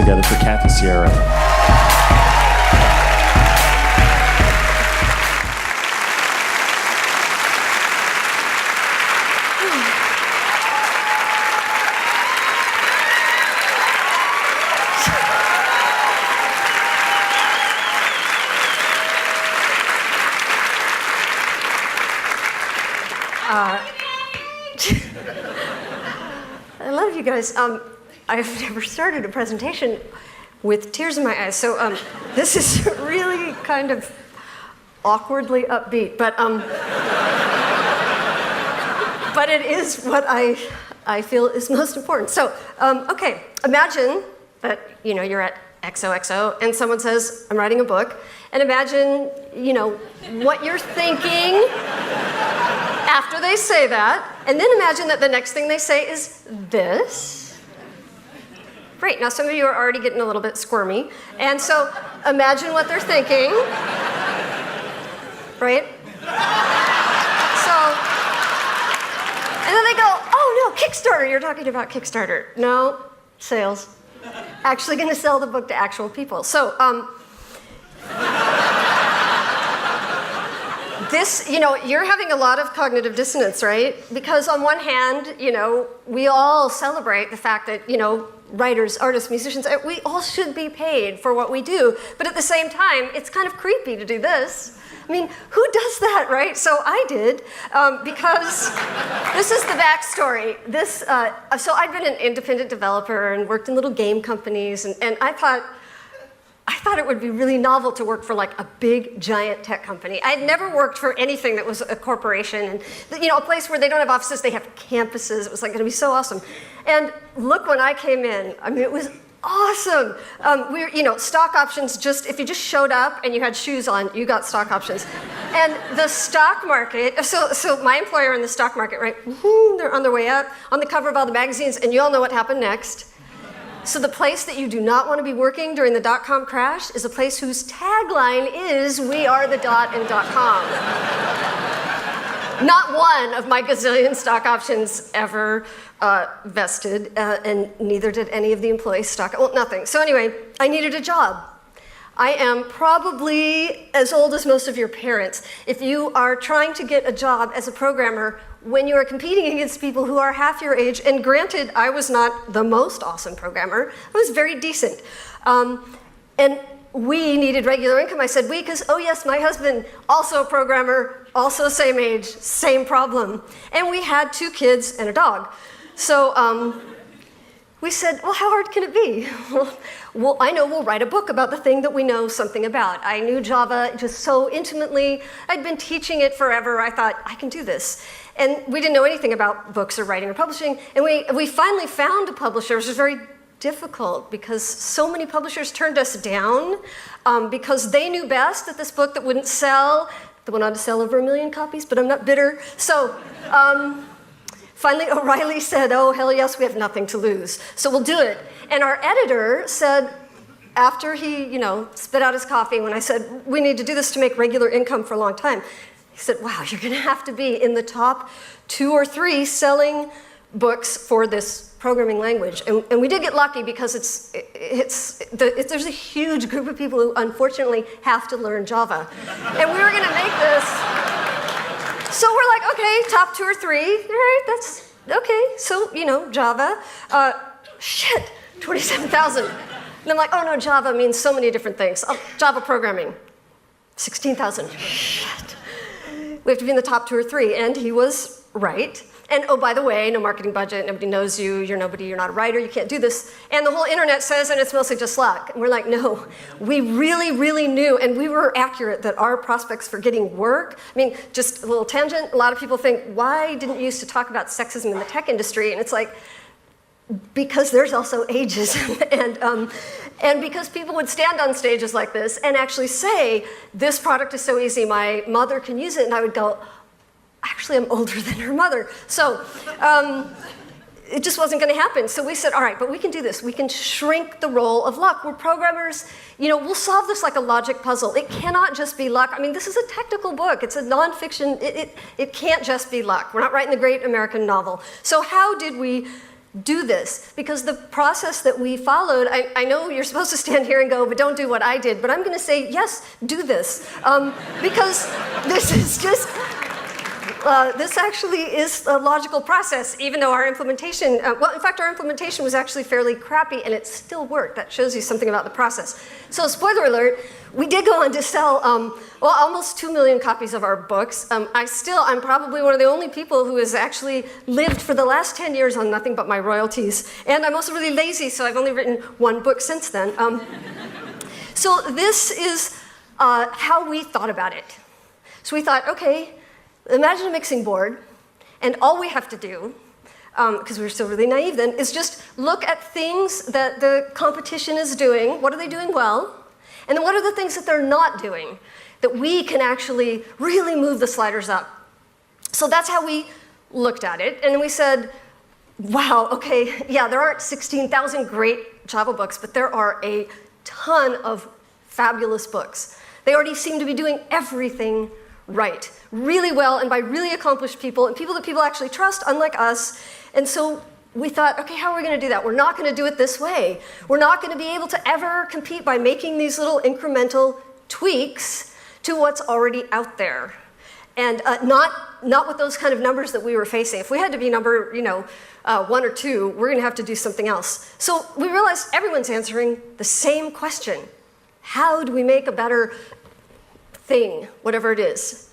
together for Kathy Sierra. I love you guys. I've never started a presentation with tears in my eyes, so this is really kind of awkwardly upbeat, but it is what I feel is most important. So, okay, imagine that you're at XOXO and someone says, "I'm writing a book," and imagine what you're thinking after they say that, and then imagine that the next thing they say is this. Great, now some of you are already getting a little bit squirmy, and so imagine what they're thinking, right? So, and then they go, "Oh no, Kickstarter, you're talking about Kickstarter." No, sales. Actually gonna sell the book to actual people. So, this, you're having a lot of cognitive dissonance, right? Because on one hand, we all celebrate the fact that, writers, artists, musicians, we all should be paid for what we do. But at the same time, it's kind of creepy to do this. I mean, who does that, right? So I did, because this is the backstory. So I'd been an independent developer and worked in little game companies, and I thought it would be really novel to work for like a big, giant tech company. I had never worked for anything that was a corporation, and a place where they don't have offices, they have campuses. It was like going to be so awesome. And look, when I came in, I mean, it was awesome. Stock options, if you just showed up and you had shoes on, you got stock options. And the stock market, so my employer in the stock market, right, they're on their way up, on the cover of all the magazines, and you all know what happened next. So the place that you do not want to be working during the dot-com crash is a place whose tagline is, "We are the dot and .com." Not one of my gazillion stock options ever vested, and neither did any of the employees' stock, well, nothing. So anyway, I needed a job. I am probably as old as most of your parents. If you are trying to get a job as a programmer when you are competing against people who are half your age, and granted, I was not the most awesome programmer, I was very decent. And we needed regular income. I said we, because, oh yes, my husband, also a programmer, also same age, same problem. And we had 2 kids and a dog. So we said, well, how hard can it be? Well, I know we'll write a book about the thing that we know something about. I knew Java just so intimately. I'd been teaching it forever. I thought, I can do this. And we didn't know anything about books or writing or publishing. And we finally found a publisher, which was very difficult because so many publishers turned us down because they knew best that this book that wouldn't sell, that went on to sell over 1 million copies, but I'm not bitter. So finally O'Reilly said, oh, hell yes, we have nothing to lose. So we'll do it. And our editor said, after he spit out his coffee, when I said, we need to do this to make regular income for a long time, he said, wow, you're going to have to be in the top 2 or 3 selling books for this programming language. And we did get lucky because there's a huge group of people who unfortunately have to learn Java. And we were going to make this. So we're like, okay, top 2 or 3. All right, that's okay. So, Java. Shit, 27,000. And I'm like, oh no, Java means so many different things. Oh, Java programming, 16,000. Shit. We have to be in the top 2 or 3. And he was right. And oh, by the way, no marketing budget, nobody knows you, you're nobody, you're not a writer, you can't do this. And the whole internet says, and it's mostly just luck. And we're like, no, we really, really knew, and we were accurate that our prospects for getting work, I mean, just a little tangent, a lot of people think, why didn't you used to talk about sexism in the tech industry? And it's like, because there's also ageism, and because people would stand on stages like this and actually say, this product is so easy, my mother can use it, and I would go, actually, I'm older than her mother. So it just wasn't going to happen. So we said, all right, but we can do this. We can shrink the role of luck. We're programmers. We'll solve this like a logic puzzle. It cannot just be luck. I mean, this is a technical book. It's a nonfiction. It can't just be luck. We're not writing the great American novel. So how did we do this, because the process that we followed, I know you're supposed to stand here and go, but don't do what I did, but I'm going to say, yes, do this, because this is just, this actually is a logical process, even though our implementation, well, in fact, our implementation was actually fairly crappy, and it still worked. That shows you something about the process. So, spoiler alert, we did go on to sell, well, almost 2 million copies of our books. I'm probably one of the only people who has actually lived for the last 10 years on nothing but my royalties. And I'm also really lazy, so I've only written one book since then. So this is how we thought about it. So we thought, okay, imagine a mixing board, and all we have to do, because we were still really naive then, is just look at things that the competition is doing. What are they doing well? And then what are the things that they're not doing that we can actually really move the sliders up? So that's how we looked at it. And we said, wow, okay, yeah, there aren't 16,000 great Java books, but there are a ton of fabulous books. They already seem to be doing everything right, really well, and by really accomplished people, and people that people actually trust, unlike us. And so we thought, okay, how are we going to do that? We're not going to do it this way. We're not going to be able to ever compete by making these little incremental tweaks to what's already out there. And not with those kind of numbers that we were facing. If we had to be number, 1 or 2, we're going to have to do something else. So we realized everyone's answering the same question. How do we make a better thing, whatever it is?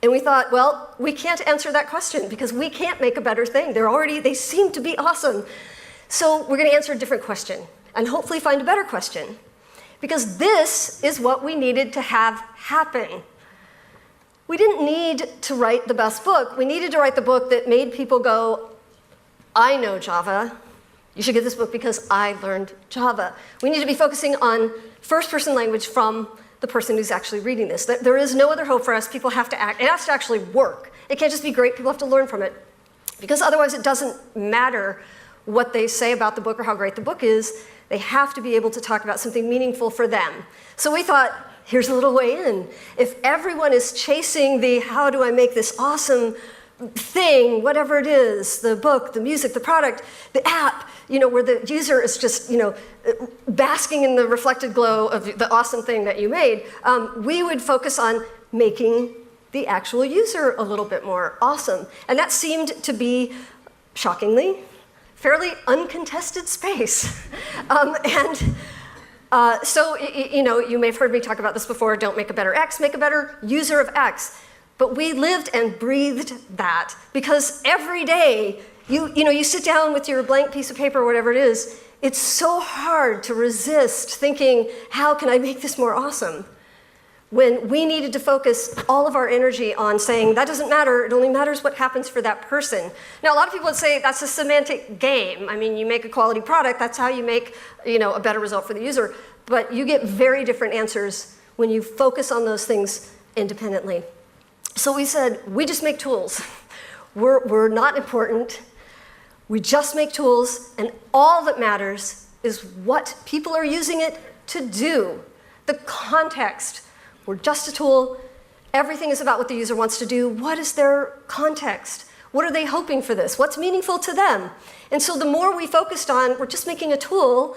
And we thought, well, we can't answer that question because we can't make a better thing. They seem to be awesome. So we're going to answer a different question and hopefully find a better question. Because this is what we needed to have happen. We didn't need to write the best book. We needed to write the book that made people go, I know Java. You should get this book because I learned Java. We need to be focusing on first-person language from the person who's actually reading this. There is no other hope for us. People have to act. It has to actually work. It can't just be great. People have to learn from it. Because otherwise it doesn't matter what they say about the book or how great the book is. They have to be able to talk about something meaningful for them. So we thought, here's a little way in. If everyone is chasing the how do I make this awesome thing, whatever it is, the book, the music, the product, the app, where the user is just, basking in the reflected glow of the awesome thing that you made, we would focus on making the actual user a little bit more awesome. And that seemed to be, shockingly, fairly uncontested space. So, you may have heard me talk about this before, don't make a better X, make a better user of X. But we lived and breathed that because every day, you sit down with your blank piece of paper or whatever it is, it's so hard to resist thinking, how can I make this more awesome? When we needed to focus all of our energy on saying, that doesn't matter, it only matters what happens for that person. Now, a lot of people would say that's a semantic game. I mean, you make a quality product, that's how you make a better result for the user. But you get very different answers when you focus on those things independently. So we said, we just make tools. We're not important. We just make tools, and all that matters is what people are using it to do. The context. We're just a tool. Everything is about what the user wants to do. What is their context? What are they hoping for this? What's meaningful to them? And so the more we focused on, we're just making a tool,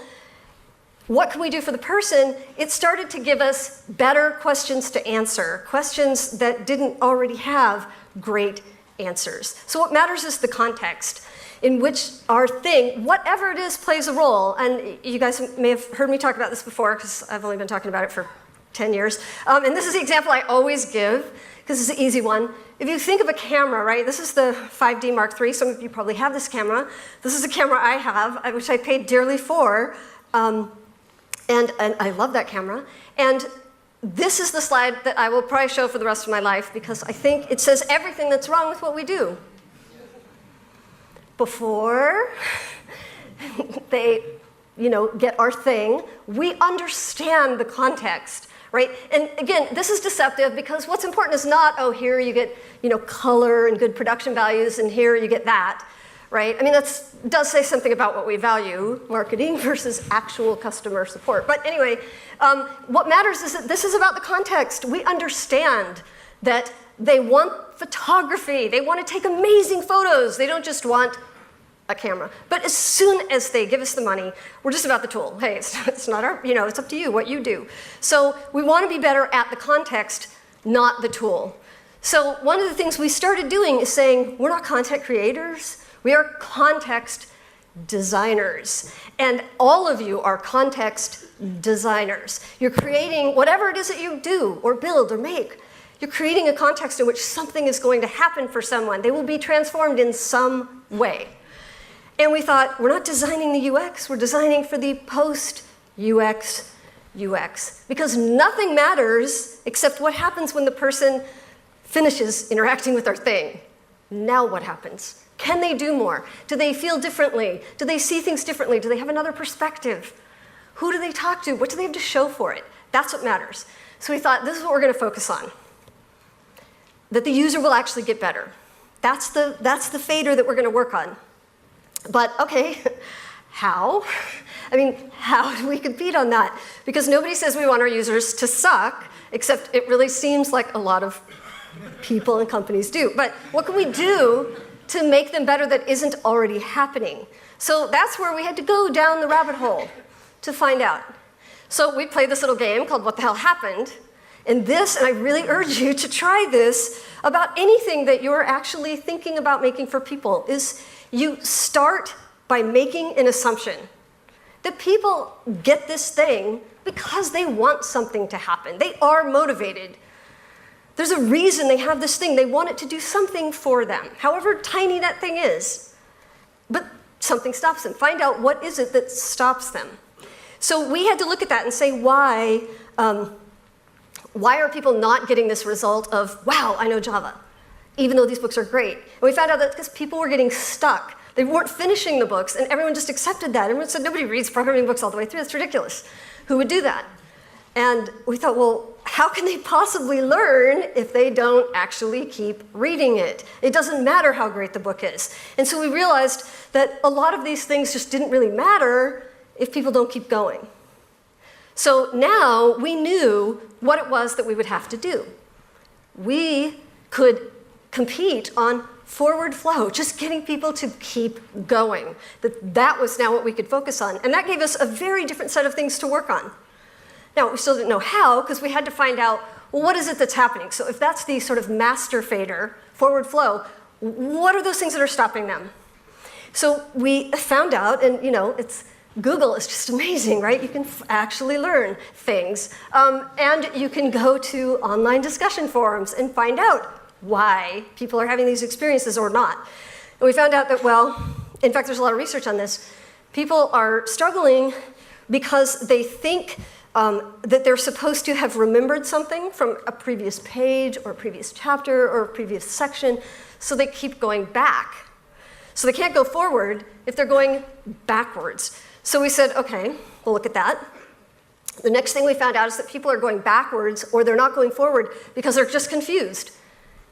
what can we do for the person? It started to give us better questions to answer, questions that didn't already have great answers. So what matters is the context in which our thing, whatever it is, plays a role. And you guys may have heard me talk about this before because I've only been talking about it for 10 years. And this is the example I always give because it's an easy one. If you think of a camera, right? This is the 5D Mark III. Some of you probably have this camera. This is a camera I have, which I paid dearly for. And I love that camera. And this is the slide that I will probably show for the rest of my life because I think it says everything that's wrong with what we do. Before they, get our thing, we understand the context, right? And again, this is deceptive because what's important is not, oh, here you get, color and good production values, and here you get that. Right? I mean, that does say something about what we value, marketing versus actual customer support. But anyway, what matters is that this is about the context. We understand that they want photography. They want to take amazing photos. They don't just want a camera. But as soon as they give us the money, we're just about the tool. Hey, it's not our, it's up to you what you do. So we want to be better at the context, not the tool. So one of the things we started doing is saying, we're not content creators, we are context designers. And all of you are context designers. You're creating whatever it is that you do or build or make. You're creating a context in which something is going to happen for someone. They will be transformed in some way. And we thought, we're not designing the UX, we're designing for the post-UX UX. Because nothing matters except what happens when the person finishes interacting with our thing. Now what happens? Can they do more? Do they feel differently? Do they see things differently? Do they have another perspective? Who do they talk to? What do they have to show for it? That's what matters. So we thought, this is what we're going to focus on. That the user will actually get better. That's the fader that we're going to work on. But okay, how? I mean, how do we compete on that? Because nobody says we want our users to suck, except it really seems like a lot of people and companies do. But what can we do to make them better that isn't already happening? So that's where we had to go down the rabbit hole to find out. So we played this little game called What the Hell Happened? And I really urge you to try this about anything that you're actually thinking about making for people, is you start by making an assumption that people get this thing because they want something to happen. They are motivated. There's a reason they have this thing. They want it to do something for them, however tiny that thing is. But something stops them. Find out what is it that stops them. So we had to look at that and say, why are people not getting this result of, wow, I know Java, even though these books are great? And we found out that because people were getting stuck. They weren't finishing the books, and everyone just accepted that. Everyone said, nobody reads programming books all the way through. That's ridiculous. Who would do that? And we thought, well, how can they possibly learn if they don't actually keep reading it? It doesn't matter how great the book is. And so we realized that a lot of these things just didn't really matter if people don't keep going. So now we knew what it was that we would have to do. We could compete on forward flow, just getting people to keep going. That was now what we could focus on. And that gave us a very different set of things to work on. Now, we still didn't know how, because we had to find out, well, what is it that's happening? So if that's the sort of master fader, forward flow, what are those things that are stopping them? So we found out, and Google is just amazing, right? You can actually learn things. And you can go to online discussion forums and find out why people are having these experiences or not. And we found out that, well, in fact, there's a lot of research on this. People are struggling because they think that they're supposed to have remembered something from a previous page or a previous chapter or a previous section, so they keep going back. So they can't go forward if they're going backwards. So we said, okay, we'll look at that. The next thing we found out is that people are going backwards, or they're not going forward because they're just confused.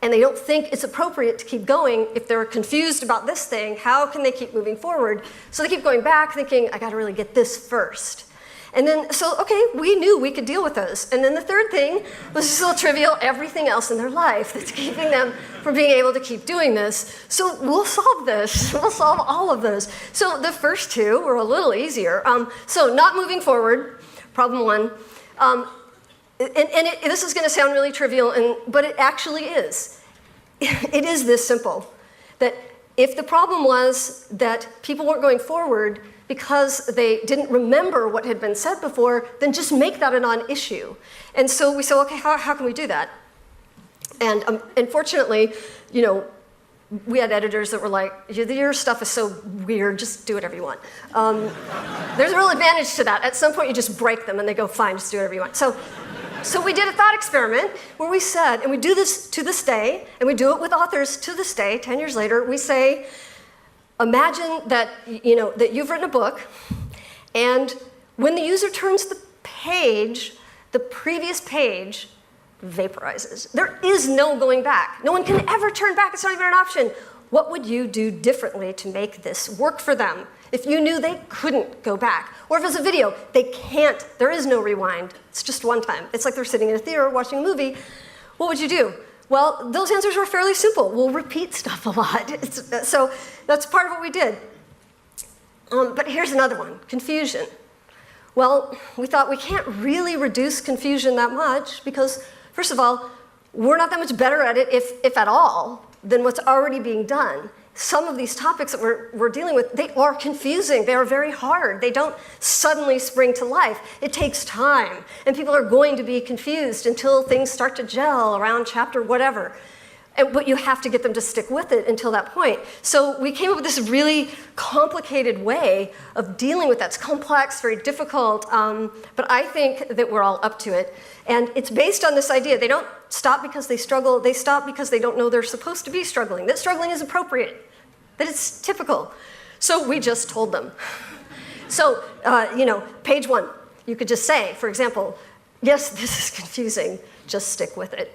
And they don't think it's appropriate to keep going. If they're confused about this thing, how can they keep moving forward? So they keep going back thinking, I gotta really get this first. And then, so, okay, we knew we could deal with those. And then the third thing was just a little trivial, everything else in their life that's keeping them from being able to keep doing this. So we'll solve this. We'll solve all of those. So the first two were a little easier. So not moving forward, problem one. This is going to sound really trivial, but it actually is. It is this simple, that if the problem was that people weren't going forward because they didn't remember what had been said before, then just make that a non-issue. And so we said, okay, how can we do that? And unfortunately, we had editors that were like, your stuff is so weird, just do whatever you want. There's a real advantage to that. At some point, you just break them, and they go, fine, just do whatever you want. So we did a thought experiment where we said, and we do this to this day, and we do it with authors to this day, 10 years later, we say, imagine that, that you've written a book, and when the user turns the page, the previous page vaporizes. There is no going back. No one can ever turn back. It's not even an option. What would you do differently to make this work for them if you knew they couldn't go back? Or if it's a video, they can't. There is no rewind. It's just one time. It's like they're sitting in a theater watching a movie. What would you do? Well, those answers were fairly simple. We'll repeat stuff a lot. So that's part of what we did. But here's another one, confusion. Well, we thought we can't really reduce confusion that much because, first of all, we're not that much better at it, if at all, than what's already being done. Some of these topics that we're dealing with, they are confusing. They are very hard. They don't suddenly spring to life. It takes time. And people are going to be confused until things start to gel around chapter whatever. But you have to get them to stick with it until that point. So we came up with this really complicated way of dealing with that. It's complex, very difficult, but I think that we're all up to it. And it's based on this idea. They don't stop because they struggle. They stop because they don't know they're supposed to be struggling, that struggling is appropriate, that it's typical. So we just told them. So, page 1, you could just say, for example, yes, this is confusing, just stick with it.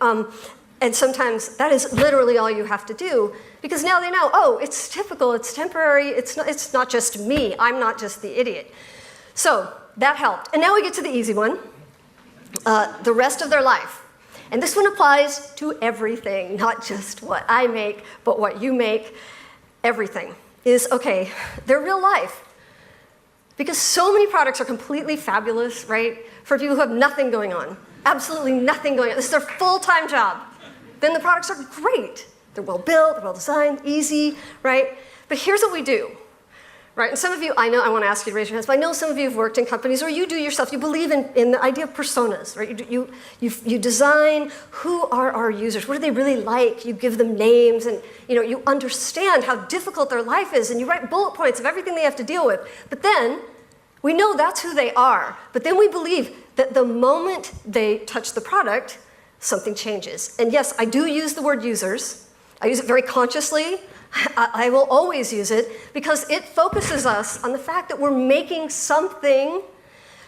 And sometimes that is literally all you have to do, because now they know, oh, it's typical, it's temporary, it's not just me, I'm not just the idiot. So that helped. And now we get to the easy one, the rest of their life. And this one applies to everything, not just what I make, but what you make. Everything is, okay, their real life. Because so many products are completely fabulous, right? For people who have nothing going on, absolutely nothing going on. This is their full-time job. Then the products are great. They're well built, they're well designed, easy, right? But here's what we do, right? And some of you, I know, I want to ask you to raise your hands, but I know some of you have worked in companies, or you do yourself, you believe in the idea of personas, right? You design who are our users, what do they really like? You give them names, and you understand how difficult their life is, and you write bullet points of everything they have to deal with. But then, we know that's who they are, but then we believe that the moment they touch the product, something changes. And yes, I do use the word users. I use it very consciously. I will always use it because it focuses us on the fact that we're making something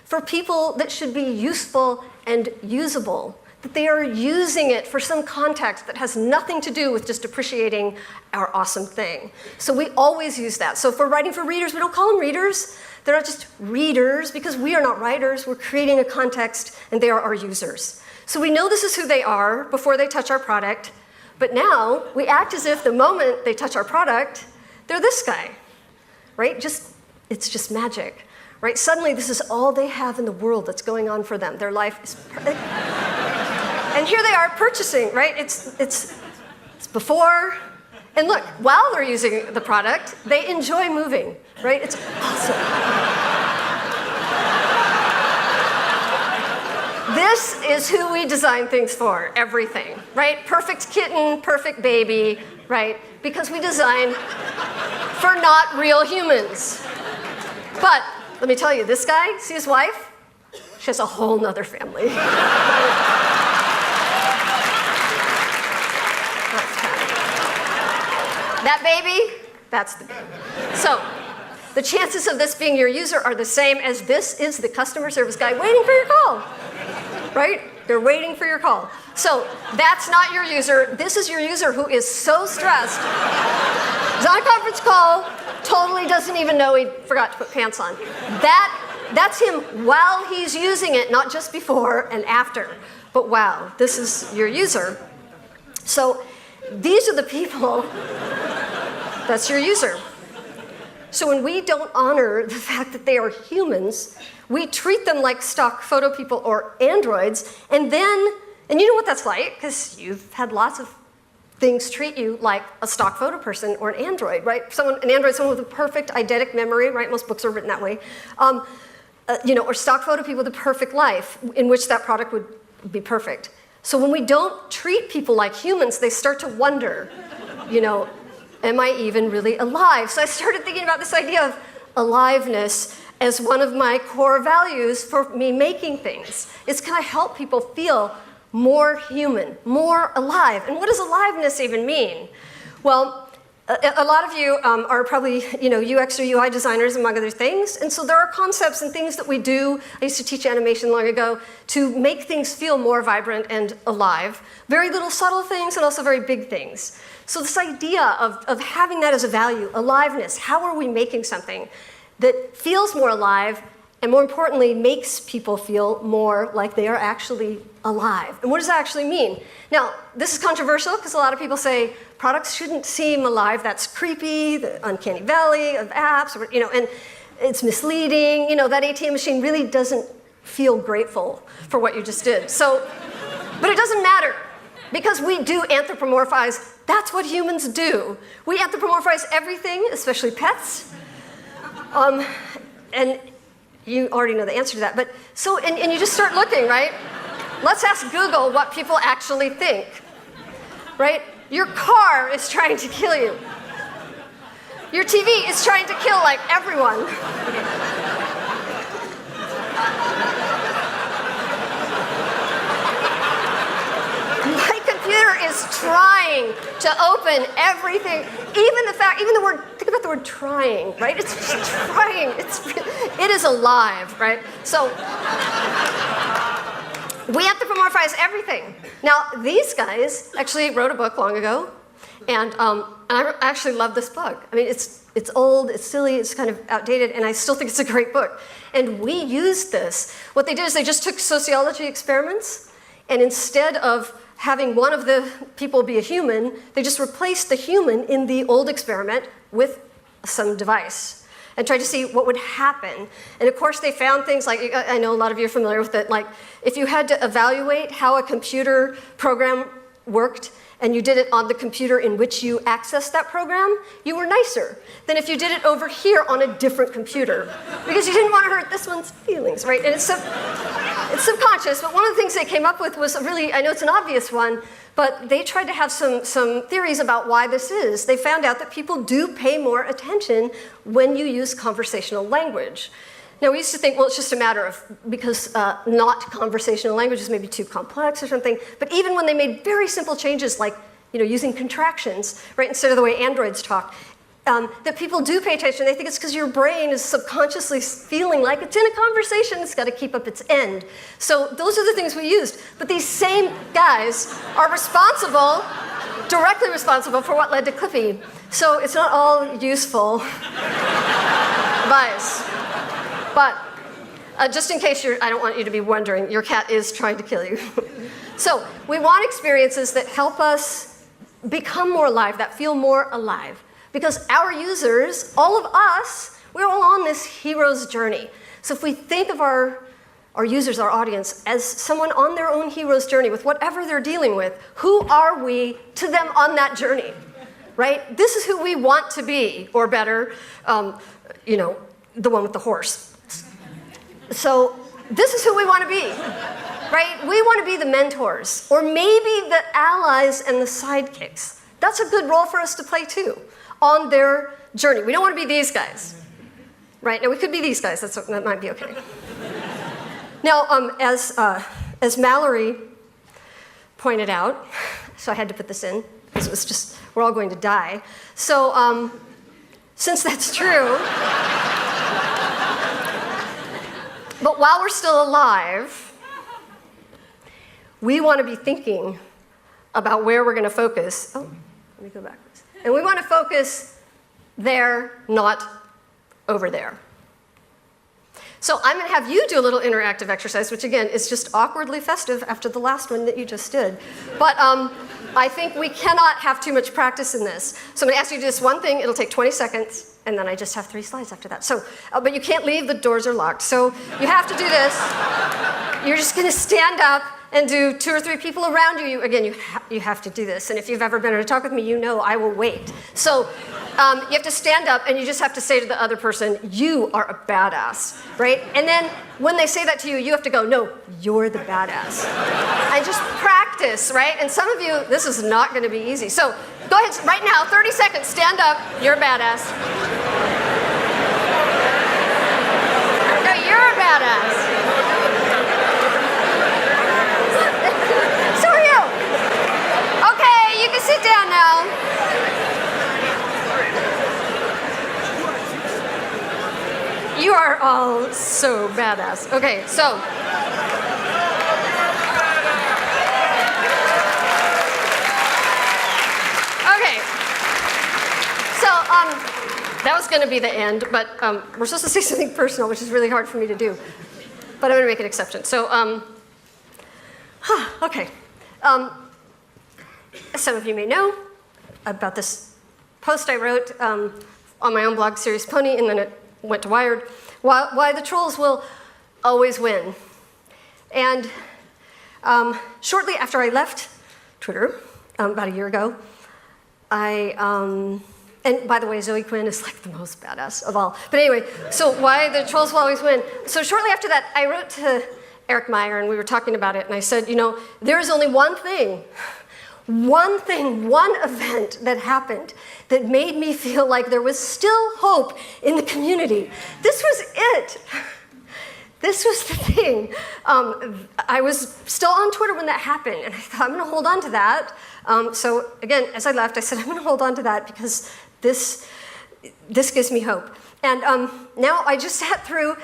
for people that should be useful and usable, that they are using it for some context that has nothing to do with just appreciating our awesome thing. So we always use that. So if we're writing for readers, we don't call them readers. They're not just readers because we are not writers. We're creating a context and they are our users. So we know this is who they are before they touch our product, but now we act as if the moment they touch our product, they're this guy, right? It's just magic, right? Suddenly this is all they have in the world that's going on for them. Their life is perfect. And here they are purchasing, right? It's before, and look, while they're using the product, they enjoy moving, right? It's awesome. This is who we design things for, everything, right? Perfect kitten, perfect baby, right? Because we design for not real humans. But let me tell you, this guy, see his wife? She has a whole nother family. That baby, that's the baby. So the chances of this being your user are the same as this is the customer service guy waiting for your call. Right? They're waiting for your call. So that's not your user. This is your user who is so stressed. He's on a conference call, totally doesn't even know he forgot to put pants on. That's him while he's using it, not just before and after. But wow, this is your user. So these are the people, that's your user. So when we don't honor the fact that they are humans, we treat them like stock photo people or androids, and you know what that's like, because you've had lots of things treat you like a stock photo person or an android, right? An android, someone with a perfect eidetic memory, right? Most books are written that way. Or stock photo people with a perfect life in which that product would be perfect. So when we don't treat people like humans, they start to wonder, am I even really alive? So I started thinking about this idea of aliveness as one of my core values for me making things. Is can I help people feel more human, more alive? And what does aliveness even mean? Well, a lot of you are probably UX or UI designers, among other things, and so there are concepts and things that we do. I used to teach animation long ago to make things feel more vibrant and alive. Very little subtle things and also very big things. So this idea of having that as a value, aliveness, how are we making something that feels more alive and more importantly makes people feel more like they are actually alive? And what does that actually mean? Now, this is controversial because a lot of people say products shouldn't seem alive. That's creepy, the uncanny valley of apps, it's misleading. You know, that ATM machine really doesn't feel grateful for what you just did. So, but it doesn't matter, because we do anthropomorphize. That's what humans do. We anthropomorphize everything, especially pets. And you already know the answer to that. But so, and you just start looking, right? Let's ask Google what people actually think, right? Your car is trying to kill you. Your TV is trying to kill, like, everyone. My computer is trying to open everything. Even the word, think about the word trying, right? It's just trying. It is alive, right? So, we anthropomorphize everything. Now, these guys actually wrote a book long ago, and I actually love this book. I mean, it's old, it's silly, it's kind of outdated, and I still think it's a great book. And we used this. What they did is they just took sociology experiments, and instead of having one of the people be a human, they just replaced the human in the old experiment with some device and tried to see what would happen. And of course, they found things like, I know a lot of you are familiar with it, like if you had to evaluate how a computer program worked, and you did it on the computer in which you accessed that program, you were nicer than if you did it over here on a different computer, because you didn't want to hurt this one's feelings, right? And it's subconscious, but one of the things they came up with was really, I know it's an obvious one, but they tried to have some theories about why this is. They found out that people do pay more attention when you use conversational language. Now, we used to think, well, it's just a matter of, because not conversational language is maybe too complex or something, but even when they made very simple changes like, you know, using contractions, right, instead of the way androids talk, that people do pay attention. They think it's because your brain is subconsciously feeling like it's in a conversation, it's got to keep up its end. So those are the things we used. But these same guys are responsible, directly responsible for what led to Clippy. So it's not all useful advice. But just in case I don't want you to be wondering, your cat is trying to kill you. So we want experiences that help us become more alive, that feel more alive. Because our users, all of us, we're all on this hero's journey. So if we think of our users, our audience, as someone on their own hero's journey with whatever they're dealing with, who are we to them on that journey, right? This is who we want to be, or better, you know, the one with the horse. So this is who we want to be, right? We want to be the mentors, or maybe the allies and the sidekicks. That's a good role for us to play too, on their journey. We don't want to be these guys, right? Now we could be these guys, that might be okay. Now, as Mallory pointed out, so I had to put this in, because it was just, we're all going to die. So since that's true, but while we're still alive, we want to be thinking about where we're going to focus. Oh, let me go backwards. And we want to focus there, not over there. So I'm going to have you do a little interactive exercise, which again is just awkwardly festive after the last one that you just did. But I think we cannot have too much practice in this. So I'm going to ask you to do this one thing. It'll take 20 seconds. And then I just have 3 slides after that. So, but you can't leave, the doors are locked. So you have to do this. You're just gonna stand up and do 2 or 3 people around you. Again, you have to do this. And if you've ever been on a talk with me, you know I will wait. So you have to stand up and you just have to say to the other person, you are a badass, right? And then when they say that to you, you have to go, no, you're the badass. And just practice, right? And some of you, this is not gonna be easy. So go ahead, right now, 30 seconds, stand up, you're a badass. No, you're a badass. So are you. Okay, you can sit down now. You are all so badass. Okay, so. Okay. So, that was going to be the end, but we're supposed to say something personal, which is really hard for me to do. But I'm going to make an exception. So, okay. Some of you may know about this post I wrote on my own blog, Serious Pony, and then it went to Wired, why the trolls will always win. And shortly after I left Twitter, about a year ago, and by the way, Zoe Quinn is like the most badass of all. But anyway, so why the trolls will always win. So shortly after that, I wrote to Eric Meyer, and we were talking about it, and I said, you know, there is only one event that happened that made me feel like there was still hope in the community. This was it. This was the thing. I was still on Twitter when that happened, and I thought, I'm going to hold on to that. So again, as I left, I said, I'm going to hold on to that because this gives me hope. And now I just sat through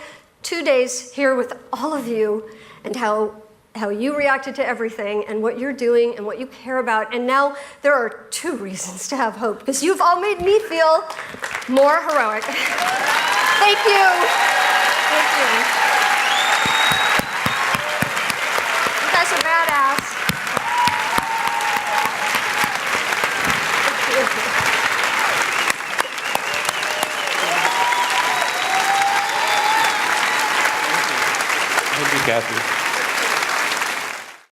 2 days here with all of you and how you reacted to everything and what you're doing and what you care about. And now there are 2 reasons to have hope, because you've all made me feel more heroic. Thank you. Thank you. You guys are badass. Thank you, Kathy.